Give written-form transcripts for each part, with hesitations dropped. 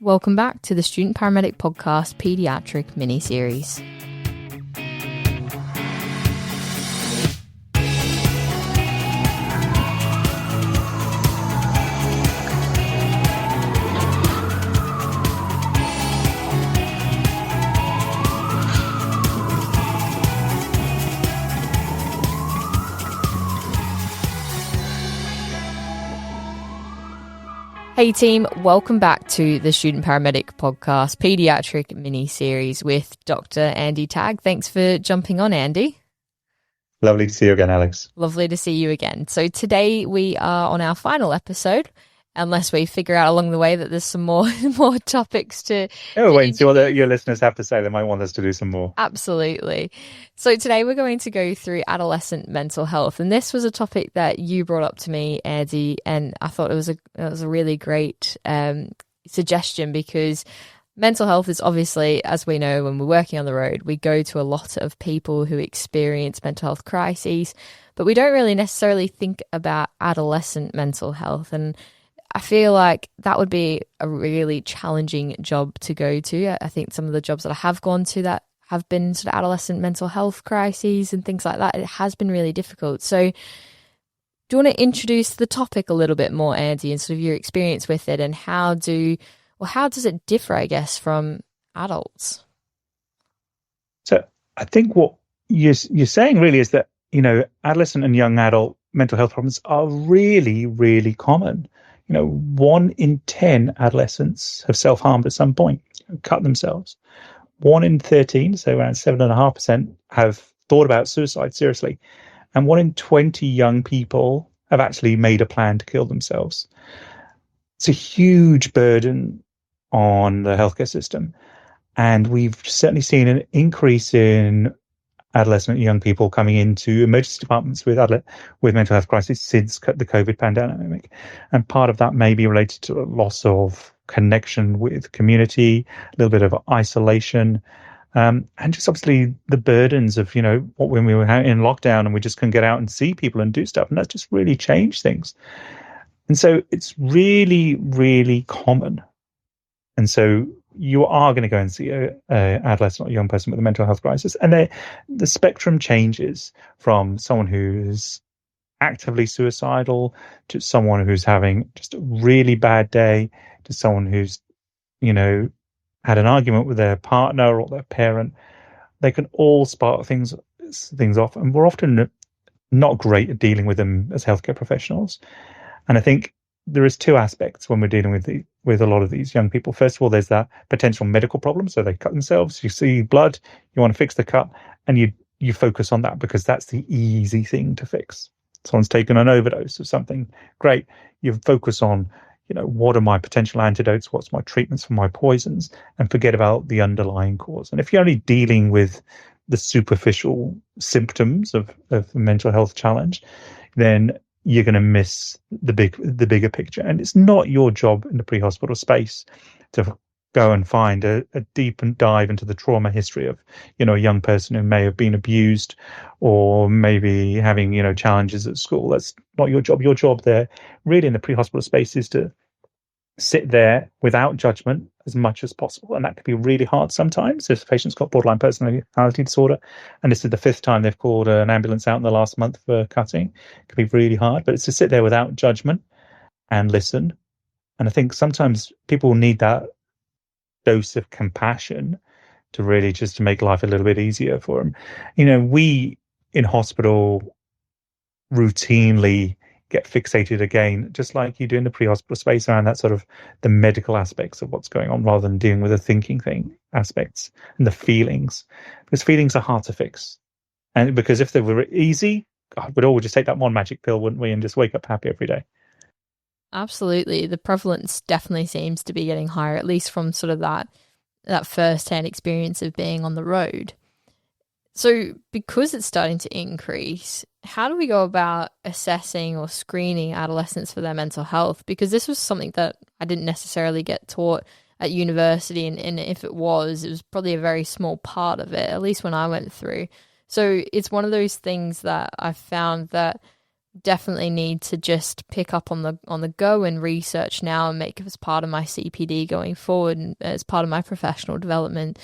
Welcome back to the Student Paramedic Podcast Paediatric Mini-Series. Hey team, welcome back to the Student Paramedic Podcast Paediatric Mini-Series with Dr. Andrew Tagg. Thanks for jumping on, Andy. Lovely to see you again, Alex. Lovely to see you again. So today we are on our final episode, unless we figure out along the way that there's some more topics to... Oh, wait and see what your listeners have to say. They might want us to do some more. Absolutely. So today we're going to go through adolescent mental health, and this was a topic that you brought up to me, Andy, and I thought it was a really great suggestion, because mental health is obviously, as we know, when we're working on the road, we go to a lot of people who experience mental health crises, but we don't really necessarily think about adolescent mental health. And I feel like that would be a really challenging job to go to. I think some of the jobs that I have gone to that have been sort of adolescent mental health crises and things like that, it has been really difficult. So do you want to introduce the topic a little bit more, Andy, and sort of your experience with it, and how does it differ, I guess, from adults? So I think what you're saying really is that, adolescent and young adult mental health problems are really, really common. 1 in 10 adolescents have self-harmed at some point, cut themselves. 1 in 13, so around 7.5%, have thought about suicide seriously. And 1 in 20 young people have actually made a plan to kill themselves. It's a huge burden on the healthcare system. And we've certainly seen an increase in adolescent and young people coming into emergency departments with mental health crises since the COVID pandemic. And part of that may be related to a loss of connection with community, a little bit of isolation, and just obviously the burdens of, when we were in lockdown and we just couldn't get out and see people and do stuff. And that's just really changed things. And so it's really, really common. And so you are going to go and see a adolescent or young person with a mental health crisis. And the spectrum changes from someone who's actively suicidal to someone who's having just a really bad day to someone who's, had an argument with their partner or their parent. They can all spark things off. And we're often not great at dealing with them as healthcare professionals. And I think there is 2 aspects when we're dealing with a lot of these young people. First of all, there's that potential medical problem. So they cut themselves, you see blood, you want to fix the cut, and you focus on that because that's the easy thing to fix. Someone's taken an overdose of something, great. You focus on, what are my potential antidotes? What's my treatments for my poisons? And forget about the underlying cause. And if you're only dealing with the superficial symptoms of a mental health challenge, then you're going to miss the bigger picture. And it's not your job in the pre-hospital space to go and find a deep dive into the trauma history of, a young person who may have been abused or maybe having, challenges at school. That's not your job. Your job there really in the pre-hospital space is to sit there without judgment as much as possible. And that can be really hard sometimes if the patient's got borderline personality disorder and this is the 5th time they've called an ambulance out in the last month for cutting. It can be really hard, but it's to sit there without judgment and listen. And I think sometimes people need that dose of compassion to really just to make life a little bit easier for them. We in hospital routinely get fixated again, just like you do in the pre-hospital space, around that sort of the medical aspects of what's going on rather than dealing with the thinking thing aspects and the feelings, because feelings are hard to fix. And because if they were easy, God, we'd all just take that one magic pill, wouldn't we, and just wake up happy every day. Absolutely. The prevalence definitely seems to be getting higher, at least from sort of that first-hand experience of being on the road. So because it's starting to increase, how do we go about assessing or screening adolescents for their mental health? Because this was something that I didn't necessarily get taught at university, and if it was probably a very small part of it, at least when I went through. So it's one of those things that I found that definitely need to just pick up on the go and research now and make it as part of my CPD going forward and as part of my professional development.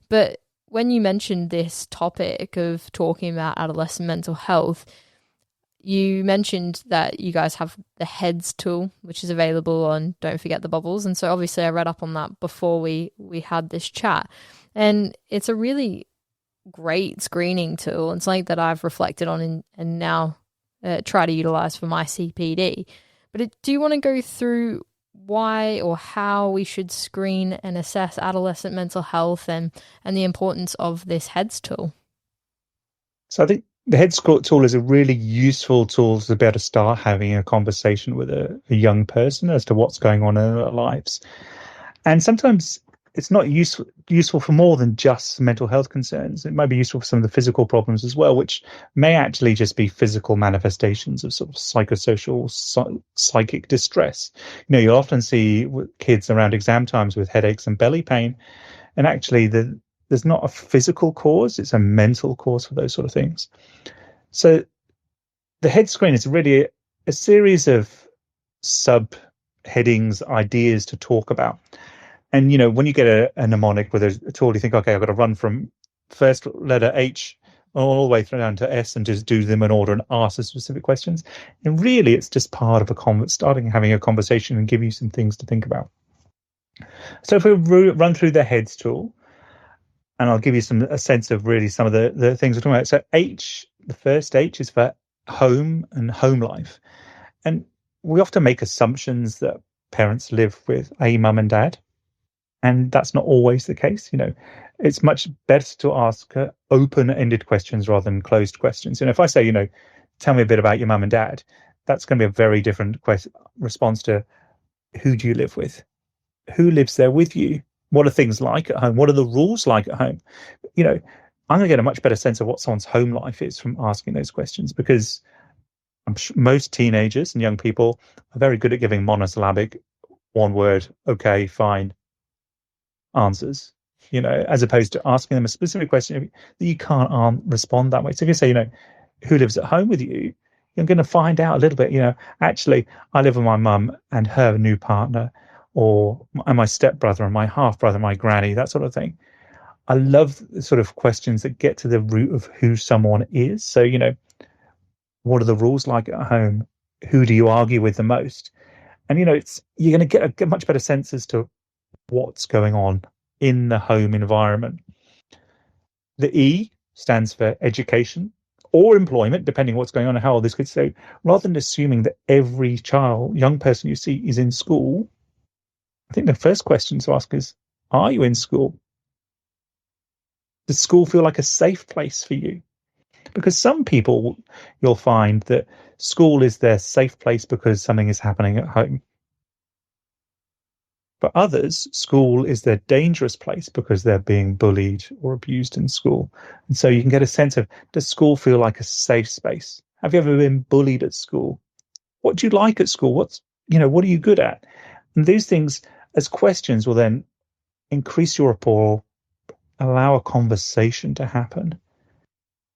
But when you mentioned this topic of talking about adolescent mental health, you mentioned that you guys have the HEADS tool, which is available on Don't Forget the Bubbles. And so obviously I read up on that before we had this chat. And it's a really great screening tool. It's something that I've reflected on and now try to utilize for my CPD. But do you want to go through why or how we should screen and assess adolescent mental health and the importance of this HEADS tool? So I think the HEADS tool is a really useful tool to be able to start having a conversation with a young person as to what's going on in their lives. And sometimes it's not useful for more than just mental health concerns. It might be useful for some of the physical problems as well, which may actually just be physical manifestations of sort of psychosocial psychic distress. You'll often see kids around exam times with headaches and belly pain, and actually there's not a physical cause, it's a mental cause for those sort of things. So the HEADS screen is really a series of subheadings, ideas to talk about. And, when you get a mnemonic with a tool, you think, okay, I've got to run from first letter H all the way through down to S and just do them in order and ask the specific questions. And really, it's just part of having a conversation and give you some things to think about. So if we run through the HEADS tool, and I'll give you a sense of really some of the things we're talking about. So H, the first H is for home and home life. And we often make assumptions that parents live with a mum and dad. And that's not always the case. It's much better to ask open-ended questions rather than closed questions. If I say, tell me a bit about your mum and dad, that's going to be a very different response to who do you live with? Who lives there with you? What are things like at home? What are the rules like at home? I'm going to get a much better sense of what someone's home life is from asking those questions, because I'm sure most teenagers and young people are very good at giving monosyllabic, one word, okay, fine, answers, as opposed to asking them a specific question that you can't respond that way. So if you say, who lives at home with you, you're going to find out a little bit, actually, I live with my mum and her new partner, and my stepbrother and my half-brother, my granny, that sort of thing. I love the sort of questions that get to the root of who someone is. So, what are the rules like at home? Who do you argue with the most? And, you're going to get a much better sense as to what's going on in the home environment. The E stands for education or employment, depending on what's going on and how old this kid is. So rather than assuming that every young person you see is in school, I think the first question to ask is, are you in school? Does school feel like a safe place for you? Because some people, you'll find that school is their safe place because something is happening at home. For others, school is their dangerous place because they're being bullied or abused in school. And so you can get a sense of, does school feel like a safe space? Have you ever been bullied at school? What do you like at school? What are you good at? And these things as questions will then increase your rapport, allow a conversation to happen.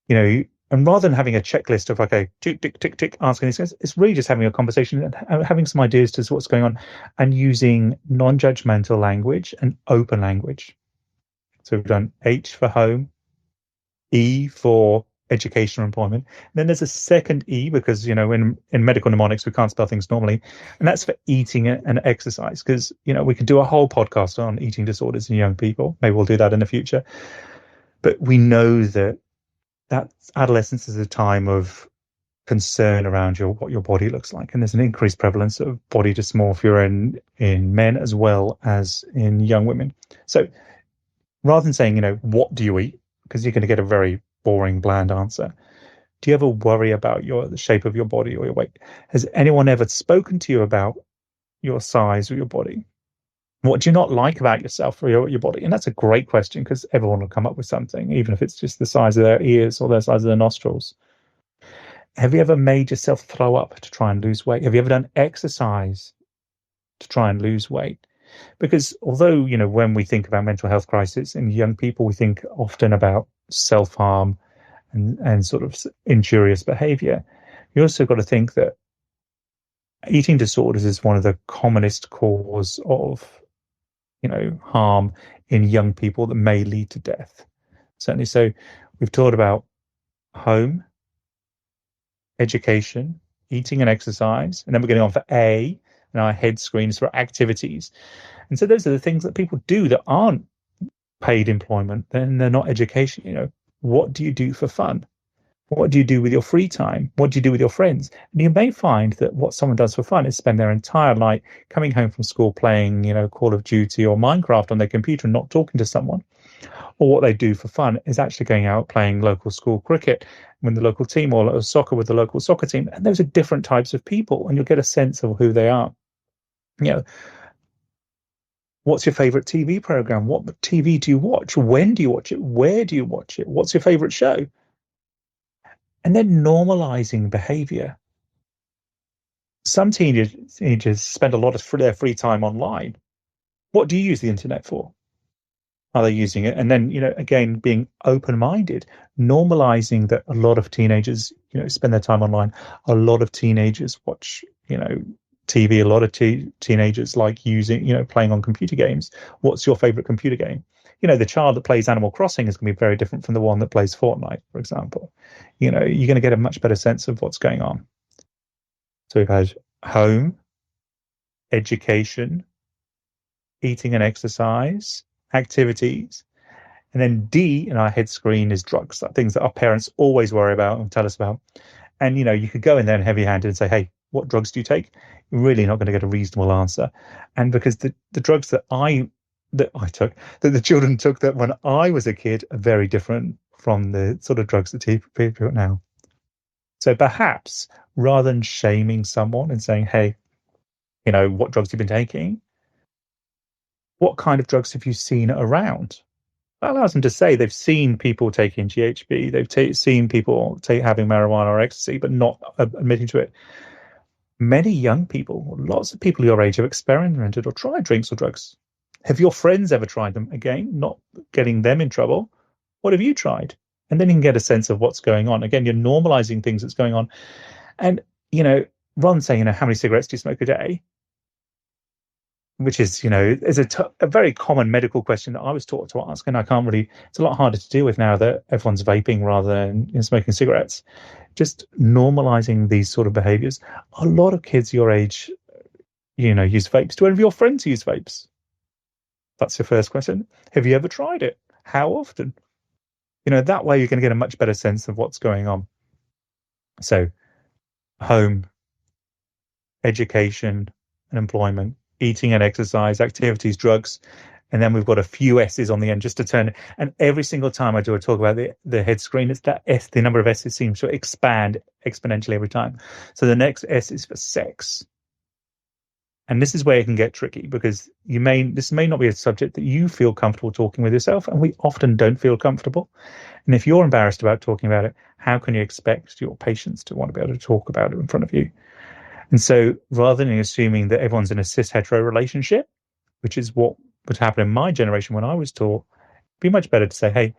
And rather than having a checklist of, okay, tick, tick, tick, tick, asking these things, it's really just having a conversation and having some ideas to what's going on and using non-judgmental language and open language. So we've done H for home, E for education or employment. And then there's a second E because, in medical mnemonics, we can't spell things normally. And that's for eating and exercise because, we could do a whole podcast on eating disorders in young people. Maybe we'll do that in the future. But we know that adolescence is a time of concern around what your body looks like. And there's an increased prevalence of body dysmorphia in men as well as in young women. So rather than saying, what do you eat? Because you're going to get a very boring, bland answer. Do you ever worry about the shape of your body or your weight? Has anyone ever spoken to you about your size or your body? What do you not like about yourself or your body? And that's a great question because everyone will come up with something, even if it's just the size of their ears or the size of their nostrils. Have you ever made yourself throw up to try and lose weight? Have you ever done exercise to try and lose weight? Because although, when we think about mental health crisis in young people, we think often about self-harm and sort of injurious behavior. you also got to think that eating disorders is one of the commonest cause of, harm in young people that may lead to death. Certainly. So we've talked about home, education, eating and exercise, and then we're getting on for A, and our head screens for activities. And so those are the things that people do that aren't paid employment, then they're not education. What do you do for fun? What do you do with your free time? What do you do with your friends? And you may find that what someone does for fun is spend their entire night coming home from school playing, Call of Duty or Minecraft on their computer and not talking to someone. Or what they do for fun is actually going out playing local school cricket with the local team or soccer with the local soccer team. And those are different types of people, and you'll get a sense of who they are. What's your favorite TV program? What TV do you watch? When do you watch it? Where do you watch it? What's your favorite show? And then normalizing behavior. Some teenagers spend a lot of their free time online. What do you use the internet for? Are they using it? And then, again, being open-minded, normalizing that a lot of teenagers, spend their time online. A lot of teenagers watch, TV. A lot of teenagers like using, playing on computer games. What's your favorite computer game? The child that plays Animal Crossing is going to be very different from the one that plays Fortnite, for example. You're going to get a much better sense of what's going on. So we've had home, education, eating and exercise, activities, and then D in our head screen is drugs, things that our parents always worry about and tell us about. And, you could go in there and heavy-handed and say, hey, what drugs do you take? You're really not going to get a reasonable answer. And because the drugs that the children took that when I was a kid are very different from the sort of drugs that people now. So perhaps rather than shaming someone and saying, hey, what drugs have you been taking? What kind of drugs have you seen around? That allows them to say they've seen people taking GHB, they've seen people having marijuana or ecstasy, but not admitting to it. Many young people, lots of people your age, have experimented or tried drinks or drugs. Have your friends ever tried them? Again, not getting them in trouble. What have you tried? And then you can get a sense of what's going on. Again, you're normalizing things that's going on. And, rather than saying, how many cigarettes do you smoke a day? Which is, is a very common medical question that I was taught to ask. And it's a lot harder to deal with now that everyone's vaping rather than smoking cigarettes. Just normalizing these sort of behaviors. A lot of kids your age, use vapes. Do any of your friends use vapes? That's your first question. Have you ever tried it? How often? That way you're going to get a much better sense of what's going on. So, home, education and employment, eating and exercise, activities, drugs, and then we've got a few S's on the end just to turn. And every single time I do a talk about the head screen, it's that S, the number of S's seems to expand exponentially every time. So the next S is for sex. And this is where it can get tricky because this may not be a subject that you feel comfortable talking with yourself, and we often don't feel comfortable. And if you're embarrassed about talking about it, how can you expect your patients to want to be able to talk about it in front of you? And so rather than assuming that everyone's in a cis-hetero relationship, which is what would happen in my generation when I was taught, it'd be much better to say, hey,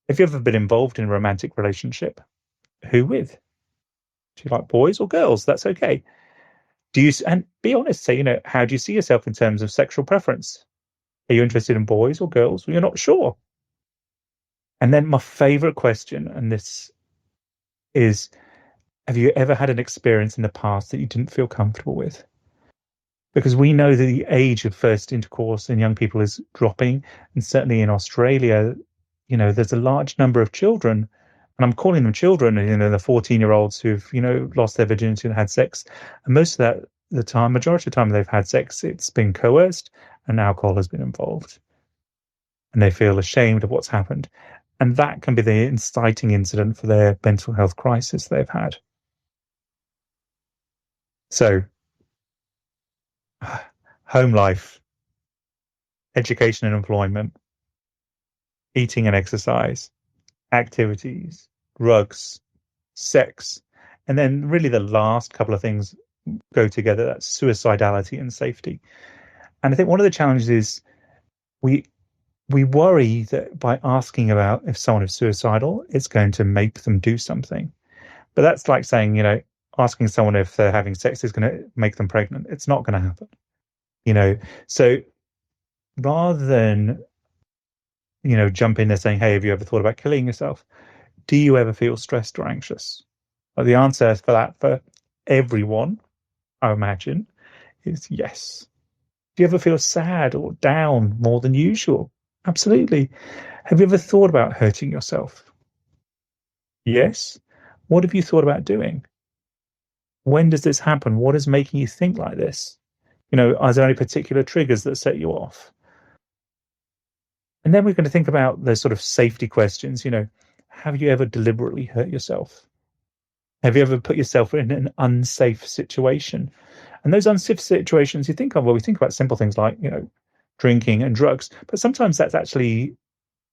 have you ever been involved in a romantic relationship? Who with? Do you like boys or girls? That's okay. And be honest, say, how do you see yourself in terms of sexual preference? Are you interested in boys or girls? Well, you're not sure. And then my favorite question, and this is, have you ever had an experience in the past that you didn't feel comfortable with? Because we know that the age of first intercourse in young people is dropping. And certainly in Australia, there's a large number of children, and I'm calling them children, the 14-year-olds who've, lost their virginity and had sex. And most of majority of the time they've had sex, it's been coerced and alcohol has been involved. And they feel ashamed of what's happened. And that can be the inciting incident for their mental health crisis they've had. So, home life, education and employment, eating and exercise, activities, drugs, sex, and then really the last couple of things go together. That's suicidality and safety. And I think one of the challenges is we worry that by asking about if someone is suicidal, it's going to make them do something. But that's like saying, asking someone if they're having sex is going to make them pregnant. It's not going to happen. So rather than, jump in there saying, hey, have you ever thought about killing yourself? Do you ever feel stressed or anxious? Well, the answer for that for everyone, I imagine, is yes. Do you ever feel sad or down more than usual? Absolutely. Have you ever thought about hurting yourself? Yes. What have you thought about doing? When does this happen? What is making you think like this? Are there any particular triggers that set you off? And then we're going to think about the sort of safety questions. Have you ever deliberately hurt yourself? Have you ever put yourself in an unsafe situation? And those unsafe situations you think of, well, we think about simple things like, drinking and drugs, but sometimes that's actually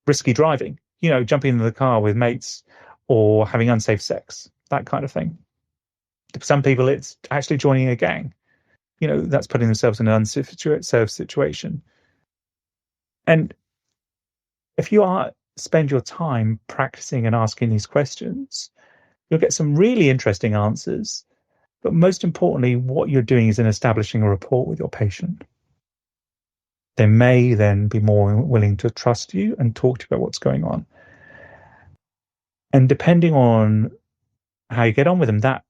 risky driving, jumping into the car with mates or having unsafe sex, that kind of thing. For some people, it's actually joining a gang. That's putting themselves in an unsafe situation. And if you spend your time practicing and asking these questions, you'll get some really interesting answers. But most importantly, what you're doing is in establishing a rapport with your patient. They may then be more willing to trust you and talk to you about what's going on. And depending on how you get on with them, that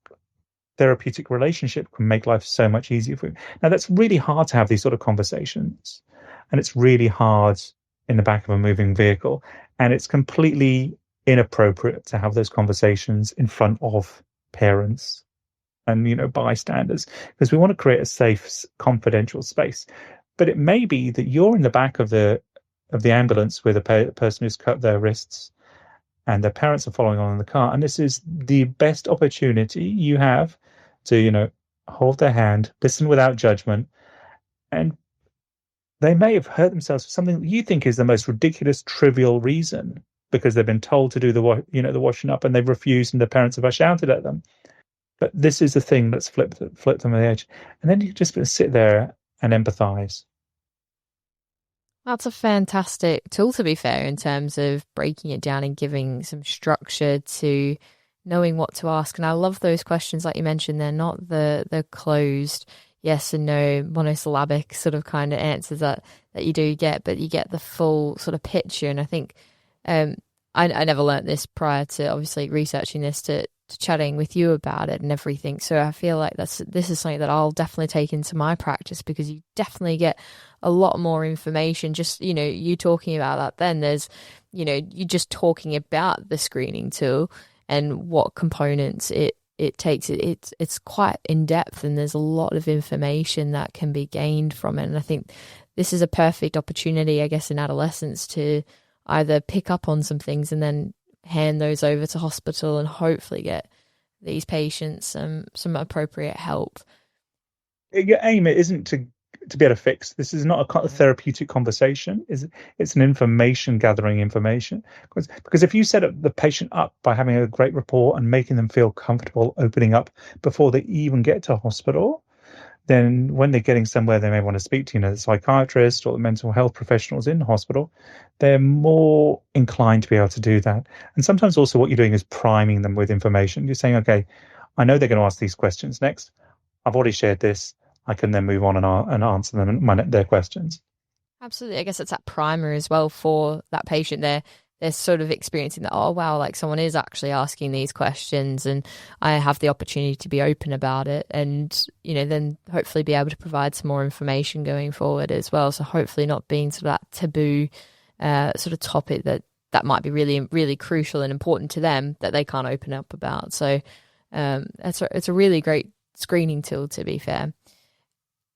therapeutic relationship can make life so much easier for you. Now, that's really hard to have these sort of conversations. And it's really hard in the back of a moving vehicle. And it's completely inappropriate to have those conversations in front of parents and bystanders, because we want to create a safe, confidential space. But it may be that you're in the back of the ambulance with a person who's cut their wrists, and their parents are following on in the car, and this is the best opportunity you have to hold their hand, listen without judgment, and they may have hurt themselves for something that you think is the most ridiculous, trivial reason, because they've been told to do the washing up and they've refused, and their parents have shouted at them. But this is the thing that's flipped them on the edge. And then you just sit there and empathize. That's a fantastic tool, to be fair, in terms of breaking it down and giving some structure to knowing what to ask. And I love those questions, like you mentioned, they're not the closed yes and no monosyllabic sort of kind of answers that you do get, but you get the full sort of picture. And I think I never learnt this prior to obviously researching this, to chatting with you about it and everything. So I feel like this is something that I'll definitely take into my practice, because you definitely get a lot more information. Just, you talking about that, then there's, you just talking about the screening tool and what components it takes. It's quite in depth, and there's a lot of information that can be gained from it. And I think this is a perfect opportunity, I guess, in adolescence to either pick up on some things and then hand those over to hospital and hopefully get these patients some appropriate help. Your aim isn't to be able to fix. This is not a therapeutic conversation. It's an information gathering information. Because if you set up the patient up by having a great rapport and making them feel comfortable opening up before they even get to hospital, then when they're getting somewhere they may want to speak to, the psychiatrist or the mental health professionals in the hospital, they're more inclined to be able to do that. And sometimes also what you're doing is priming them with information. You're saying, okay, I know they're going to ask these questions next. I've already shared this. I can then move on and answer them their questions. Absolutely. I guess it's that primer as well for that patient. They're sort of experiencing that, oh, wow, like someone is actually asking these questions and I have the opportunity to be open about it, and, then hopefully be able to provide some more information going forward as well. So hopefully not being sort of that taboo sort of topic that might be really, really crucial and important to them that they can't open up about. So it's a really great screening tool, to be fair.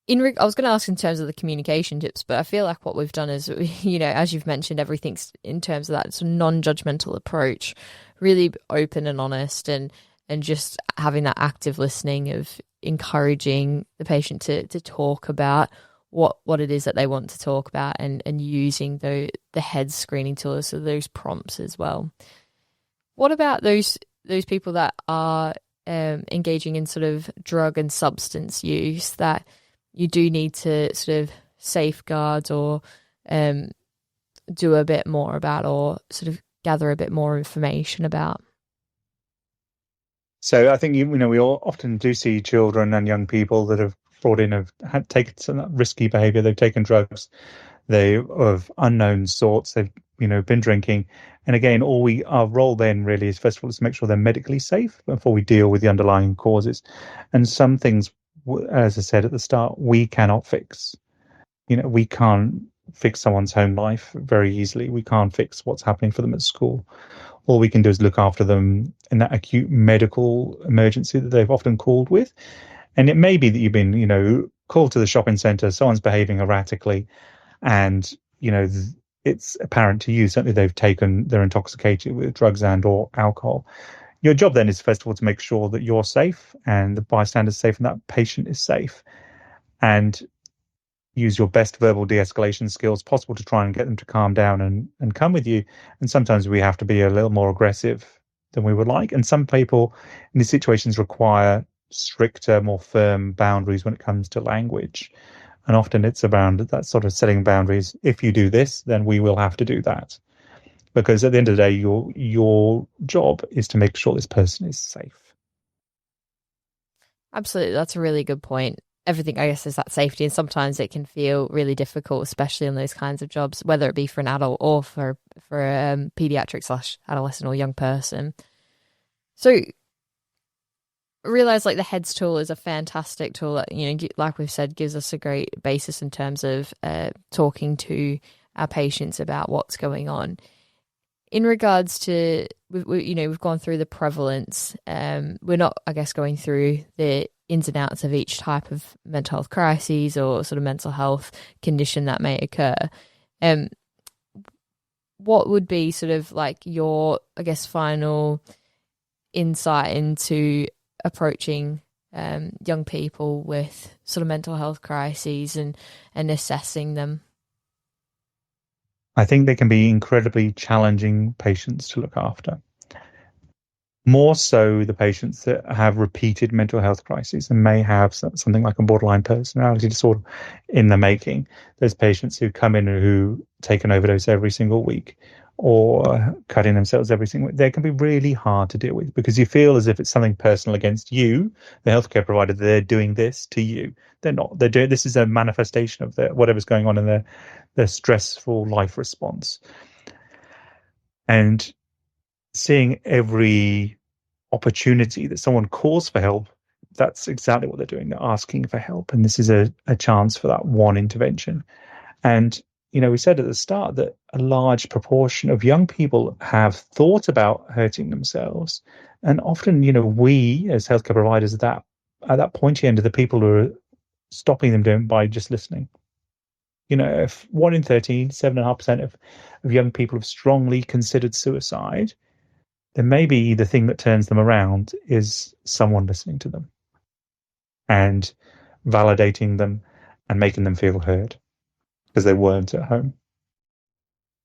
I was going to ask in terms of the communication tips, but I feel like what we've done is, as you've mentioned, everything's in terms of that sort of non-judgmental approach, really open and honest, and just having that active listening of encouraging the patient to talk about what it is that they want to talk about, and using the head screening tool, so those prompts as well. What about those people that are engaging in sort of drug and substance use that you do need to sort of safeguard or do a bit more about, or sort of gather a bit more information about? So I think, we all often do see children and young people that have brought in, had taken some risky behavior. They've taken drugs, they of unknown sorts. They've, been drinking. And again, our role then really is, first of all, is to make sure they're medically safe before we deal with the underlying causes. And some things, as I said at the start, we cannot fix. We can't fix someone's home life very easily. We can't fix what's happening for them at school. All we can do is look after them in that acute medical emergency that they've often called with. And it may be that you've been, called to the shopping centre, someone's behaving erratically, and, it's apparent to you, certainly they're intoxicated with drugs and or alcohol. Your job then is, first of all, to make sure that you're safe and the bystander's safe and that patient is safe. And use your best verbal de-escalation skills possible to try and get them to calm down and come with you. And sometimes we have to be a little more aggressive than we would like. And some people in these situations require stricter, more firm boundaries when it comes to language. And often it's around that sort of setting boundaries. If you do this, then we will have to do that. Because at the end of the day, your job is to make sure this person is safe. Absolutely. That's a really good point. Everything, I guess, is that safety, and sometimes it can feel really difficult, especially in those kinds of jobs, whether it be for an adult or for a pediatric/adolescent or young person. So I realize like the HEADS tool is a fantastic tool that, like we've said, gives us a great basis in terms of talking to our patients about what's going on. In regards to, we've gone through the prevalence. We're not, I guess, going through the ins and outs of each type of mental health crises or sort of mental health condition that may occur. What would be sort of like your, I guess, final insight into approaching young people with sort of mental health crises and assessing them? I think they can be incredibly challenging patients to look after. More so the patients that have repeated mental health crises and may have something like a borderline personality disorder in the making. There's patients who come in who take an overdose every single week or cutting themselves every single week. They can be really hard to deal with because you feel as if it's something personal against you, the healthcare provider. They're doing this to you. They're not. They're doing this is a manifestation of whatever's going on in their stressful life response. And seeing every opportunity that someone calls for help, that's exactly what they're doing. They're asking for help. And this is a chance for that one intervention. And, we said at the start that a large proportion of young people have thought about hurting themselves. And often, we as healthcare providers at that pointy end are the people who are stopping them doing by just listening. If 1 in 13, 7.5% of young people have strongly considered suicide, then maybe the thing that turns them around is someone listening to them and validating them and making them feel heard because they weren't at home.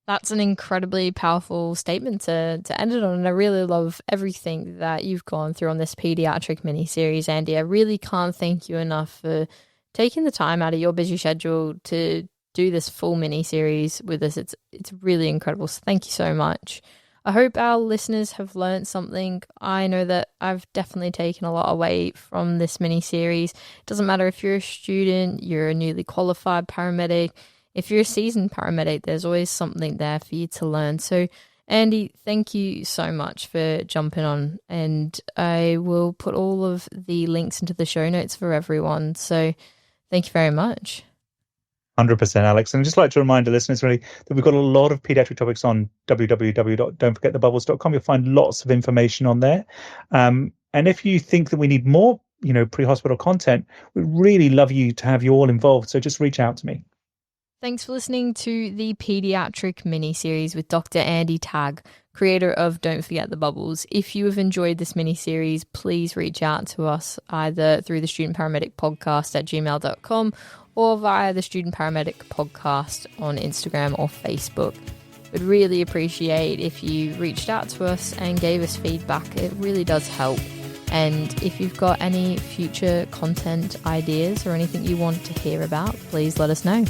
That's an incredibly powerful statement to end it on. And I really love everything that you've gone through on this Paediatric Mini-Series, Andy. I really can't thank you enough for taking the time out of your busy schedule to do this full mini-series with us. It's really incredible. So thank you so much. I hope our listeners have learned something. I know that I've definitely taken a lot away from this mini-series. It doesn't matter if you're a student, you're a newly qualified paramedic. If you're a seasoned paramedic, there's always something there for you to learn. So, Andy, thank you so much for jumping on. And I will put all of the links into the show notes for everyone. So thank you very much. 100%, Alex. And I'd just like to remind the listeners really that we've got a lot of pediatric topics on www.don'tforgetthebubbles.com. You'll find lots of information on there. And if you think that we need more, pre-hospital content, we'd really love you to have you all involved. So just reach out to me. Thanks for listening to the Paediatric Mini-Series with Dr. Andy Tagg, creator of Don't Forget the Bubbles. If you have enjoyed this mini-series, please reach out to us either through the Student Paramedic Podcast at gmail.com or via the Student Paramedic Podcast on Instagram or Facebook. We'd really appreciate if you reached out to us and gave us feedback. It really does help. And if you've got any future content ideas or anything you want to hear about, please let us know.